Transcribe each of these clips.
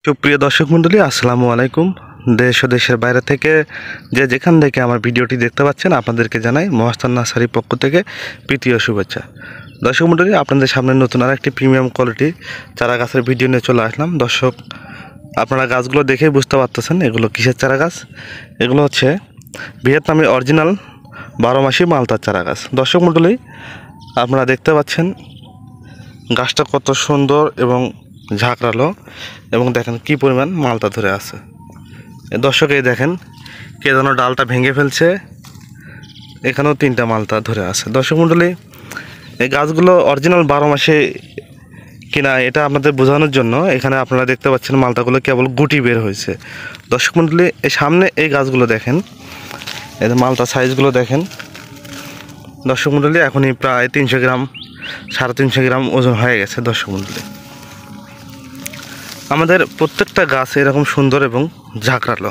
সুপ্রিয় দর্শক মণ্ডলী, আসসালামু আলাইকুম। দেশ ও দেশের বাইরে থেকে যেখান থেকে আমার ভিডিওটি দেখতে পাচ্ছেন আপনাদেরকে জানাই মহাস্থান নার্সারির পক্ষ থেকে প্রীতি ও শুভেচ্ছা। দর্শক মণ্ডলী, আপনাদের সামনে নতুন আর একটি প্রিমিয়াম কোয়ালিটি চারা গাছের ভিডিও নিয়ে চলে আসলাম। দর্শক, আপনারা গাছগুলো দেখেই বুঝতে পারতেছেন এগুলো কিসের চারা গাছ। এগুলো হচ্ছে ভিয়েতনামের অরিজিনাল 12 মাসি মালতার চারা গাছ। দর্শক মণ্ডলী, আপনারা দেখতে পাচ্ছেন গাছটা কত সুন্দর এবং ঝাঁকড়ালো, এবং দেখেন কি পরিমাণ মালতা ধরে আছে। দর্শক, এই দেখেন কে যেন ডালটা ভেঙে ফেলছে, এখানেও 3টা মালতা ধরে আছে। দর্শক মণ্ডলী, এই গাছগুলো অরিজিনাল 12 মাসে কিনা এটা আপনাদের বোঝানোর জন্য এখানে আপনারা দেখতে পাচ্ছেন মালতাগুলো কেবল গুটি বের হয়েছে। দর্শক মণ্ডলী, এই সামনে এই গাছগুলো দেখেন, এই মালতা সাইজগুলো দেখেন। দর্শক মণ্ডলী, এখনই প্রায় 300 গ্রাম 350 গ্রাম ওজন হয়ে গেছে। দর্শক মণ্ডলী, আমাদের প্রত্যেকটা গাছ এরকম সুন্দর এবং ঝাঁকড়ালো।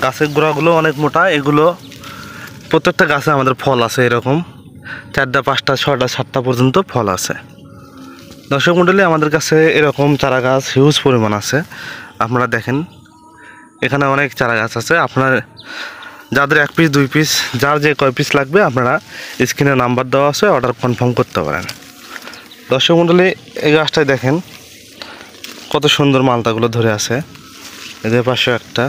গাছের গোড়াগুলো অনেক মোটা। এগুলো প্রত্যেকটা গাছে আমাদের ফল আছে, এরকম 4টা 5টা 6টা 7টা পর্যন্ত ফল আছে। দর্শক মণ্ডলী, আমাদের কাছে এরকম চারা গাছ হিউজ পরিমাণ আছে। আপনারা দেখেন এখানে অনেক চারা গাছ আছে। আপনার যাদের 1 পিস 2 পিস যার যে কয় পিস লাগবে আপনারা স্ক্রিনে নাম্বার দেওয়া আছে, অর্ডার কনফার্ম করতে পারেন। দর্শক মণ্ডলী, এই গাছটায় দেখেন কত সুন্দর মালতাগুলো ধরে আছে। এদের পাশে একটা,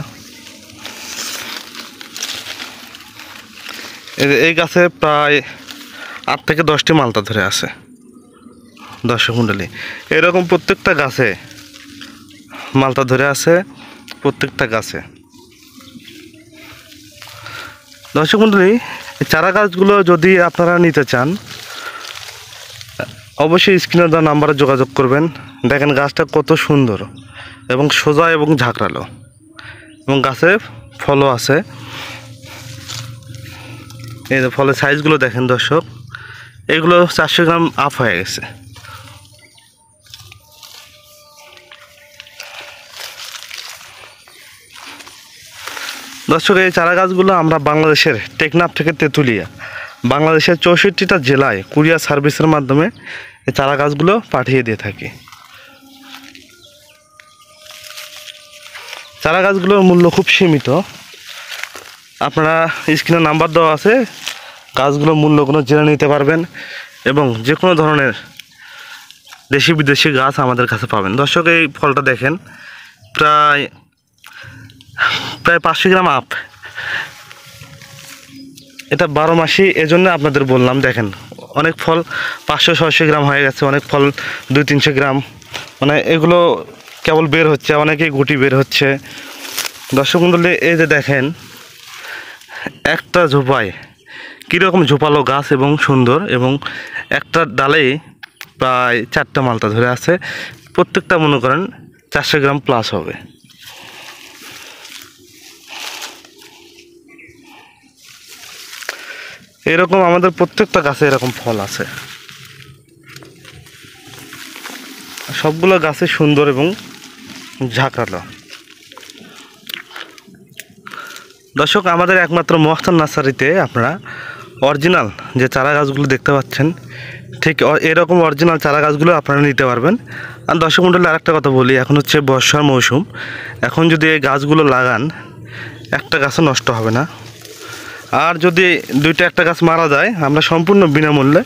এই গাছে প্রায় 8 থেকে 10টি মালতা ধরে আছে। দর্শক মণ্ডলী, এরকম প্রত্যেকটা গাছে মালতা ধরে আছে, প্রত্যেকটা গাছে। দর্শক মণ্ডলী, চারা গাছগুলো যদি আপনারা নিতে চান অবশ্যই স্ক্রিনে দেওয়া নাম্বারে যোগাযোগ করবেন। দেখেন গাছটা কত সুন্দর এবং সোজা এবং ঝাঁকড়ালো, এবং গাছে ফলও আছে। এই যে ফলের সাইজগুলো দেখেন দর্শক, এগুলো 400 গ্রাম আপ হয়ে গেছে। দর্শক, এই চারা গাছগুলো আমরা বাংলাদেশের টেকনাফ থেকে তেঁতুলিয়া, বাংলাদেশের 64টা জেলায় কুরিয়ার সার্ভিসের মাধ্যমে এই চারা গাছগুলো পাঠিয়ে দিয়ে থাকি। চারা গাছগুলোর মূল্য খুব সীমিত। আপনারা স্ক্রিনে নাম্বার দেওয়া আছে, গাছগুলোর মূল্যগুলো জেনে নিতে পারবেন, এবং যে কোনো ধরনের দেশি বিদেশি গাছ আমাদের কাছে পাবেন। দর্শক, এই ফলটা দেখেন প্রায় 500 গ্রাম আপ। এটা 12 মাসি, এজন্য আপনাদের বললাম। দেখেন অনেক ফল 500-600 গ্রাম হয়ে গেছে, অনেক ফল 200-300 গ্রাম, মানে এগুলো কেবল বের হচ্ছে, অনেকেই গুটি বের হচ্ছে। দর্শক মণ্ডলী, এই যে দেখেন একটা ঝোপায় কীরকম ঝোপালো গাছ এবং সুন্দর, এবং একটা ডালে প্রায় 4টা মালতা ধরে আছে। প্রত্যেকটা মনে করেন 400 গ্রাম প্লাস হবে। এরকম আমাদের প্রত্যেকটা গাছে এরকম ফল আছে। সবগুলো গাছে সুন্দর এবং ঝাঁকড়ালো। দর্শক, আমাদের একমাত্র মহাস্থান নার্সারিতে আপনারা অরিজিনাল যে চারা গাছগুলো দেখতে পাচ্ছেন, ঠিক এরকম অরিজিনাল চারা গাছগুলো আপনারা নিতে পারবেন। আর দর্শক মণ্ডলী, আরেকটা কথা বলি, এখন হচ্ছে বর্ষার মৌসুম। এখন যদি এই গাছগুলো লাগান একটা গাছও নষ্ট হবে না। আর যদি 2টা 1টা গাছ মারা যায়, আমরা সম্পূর্ণ বিনামূল্যে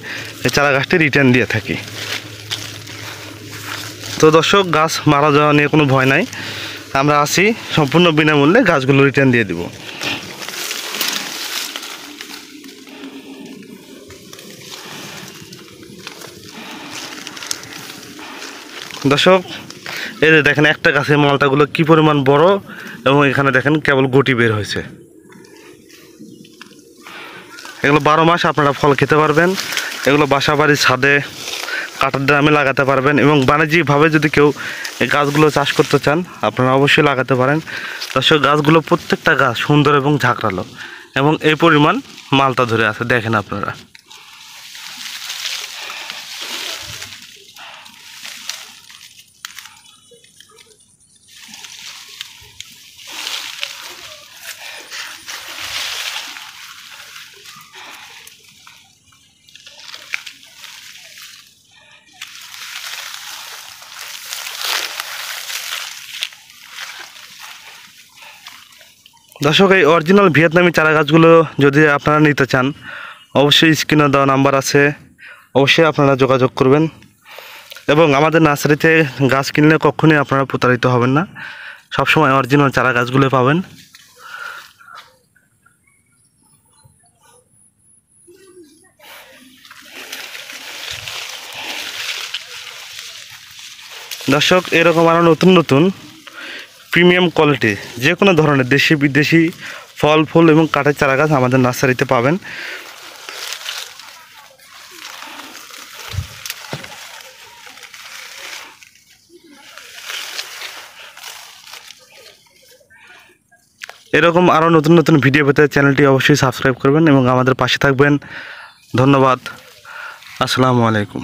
এই চারা গাছটি রিটার্ন দিয়ে থাকি। তো দর্শক, গাছ মারা যাওয়া নিয়ে কোনো ভয় নাই, আমরা আসি সম্পূর্ণ বিনামূল্যে গাছগুলো রিটার্ন দিয়ে দিব। দর্শক, এই যে দেখেন একটা গাছের মালটাগুলো কি পরিমাণ বড়, এবং এখানে দেখেন কেবল গুটি বের হয়েছে। এগুলো 12 মাস আপনারা ফল খেতে পারবেন। এগুলো বাসা বাড়ির ছাদে, কাঠের ড্রামে লাগাতে পারবেন, এবং বাণিজ্যিকভাবে যদি কেউ এই গাছগুলো চাষ করতে চান আপনারা অবশ্যই লাগাতে পারেন। দর্শক, গাছগুলো প্রত্যেকটা গাছ সুন্দর এবং ঝাঁকড়ালো, এবং এই পরিমাণ মালতা ধরে আছে দেখেন আপনারা। দর্শক, এই অরিজিনাল ভিয়েতনামি চারা গাছগুলো যদি আপনারা নিতে চান, অবশ্যই স্ক্রিনে দেওয়া নাম্বার আছে, অবশ্যই আপনারা যোগাযোগ করবেন। এবং আমাদের নার্সারিতে গাছ কিনলে কখনোই আপনারা প্রতারিত হবেন না, সবসময় অরিজিনাল চারা গাছগুলো পাবেন। দর্শক, এরকম আরও নতুন নতুন প্রিমিয়াম কোয়ালিটি যে কোনো ধরনের দেশি বিদেশি ফল ফুল এবং কাঠের চারা গাছ আমাদের নার্সারিতে পাবেন। এরকম আরও নতুন নতুন ভিডিও পেতে চ্যানেলটি অবশ্যই সাবস্ক্রাইব করবেন এবং আমাদের পাশে থাকবেন। ধন্যবাদ। আসসালামু আলাইকুম।